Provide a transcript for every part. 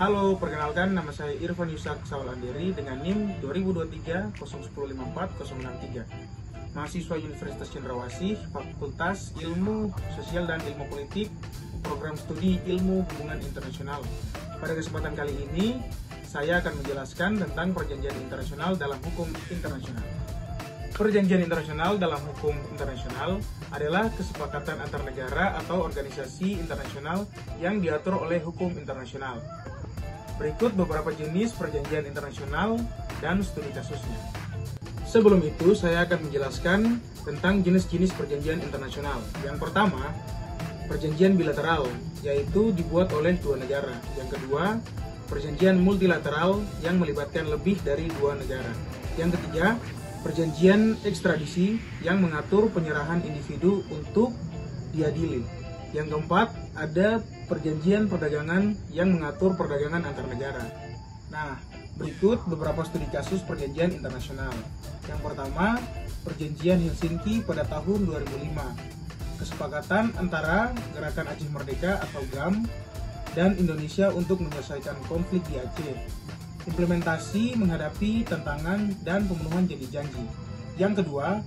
Halo, perkenalkan nama saya Irfan Yusak Saulanderi dengan NIM 2023 01054 063. Mahasiswa Universitas Cendrawasih, Fakultas Ilmu Sosial dan Ilmu Politik, Program Studi Ilmu Hubungan Internasional. Pada kesempatan kali ini, saya akan menjelaskan tentang perjanjian internasional dalam hukum internasional. Perjanjian internasional dalam hukum internasional adalah kesepakatan antar negara atau organisasi internasional yang diatur oleh hukum internasional. Berikut beberapa jenis perjanjian internasional dan studi kasusnya. Sebelum itu, saya akan menjelaskan tentang jenis-jenis perjanjian internasional. Yang pertama, perjanjian bilateral, yaitu dibuat oleh dua negara. Yang kedua, perjanjian multilateral yang melibatkan lebih dari dua negara. Yang ketiga, perjanjian ekstradisi yang mengatur penyerahan individu untuk diadili. Yang keempat, ada perjanjian perdagangan yang mengatur perdagangan antar negara. Nah, berikut beberapa studi kasus perjanjian internasional. Yang pertama, perjanjian Helsinki pada tahun 2005. Kesepakatan antara Gerakan Aceh Merdeka atau GAM dan Indonesia untuk menyelesaikan konflik di Aceh. Implementasi menghadapi tantangan dan pemenuhan janji-janji. Yang kedua,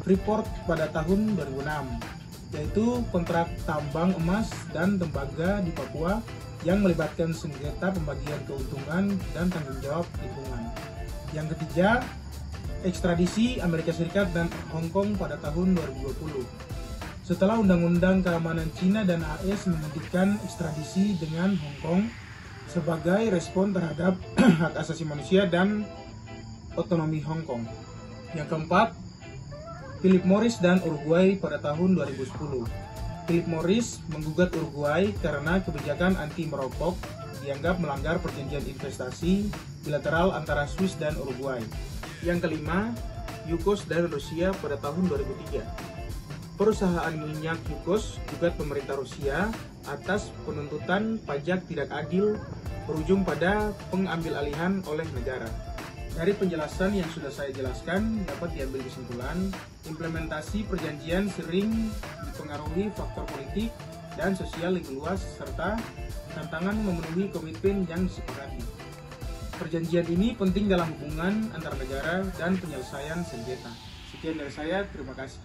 Freeport pada tahun 2006, yaitu kontrak tambang emas dan tembaga di Papua yang melibatkan sengketa pembagian keuntungan dan tanggung jawab lingkungan. Yang ketiga, ekstradisi Amerika Serikat dan Hong Kong pada tahun 2020. Setelah Undang-Undang Keamanan Cina dan AS menghentikan ekstradisi dengan Hong Kong sebagai respon terhadap hak asasi manusia dan otonomi Hong Kong. Yang keempat, Philip Morris dan Uruguay pada tahun 2010. Philip Morris menggugat Uruguay karena kebijakan anti merokok dianggap melanggar perjanjian investasi bilateral antara Swiss dan Uruguay. Yang kelima, Yukos dan Rusia pada tahun 2003. Perusahaan minyak Yukos gugat pemerintah Rusia atas penuntutan pajak tidak adil berujung pada pengambil-alihan oleh negara. Dari penjelasan yang sudah saya jelaskan, dapat diambil kesimpulan, implementasi perjanjian sering dipengaruhi faktor politik dan sosial lebih luas, serta tantangan memenuhi komitmen yang disepakati. Perjanjian ini penting dalam hubungan antar negara dan penyelesaian sengketa. Sekian dari saya, terima kasih.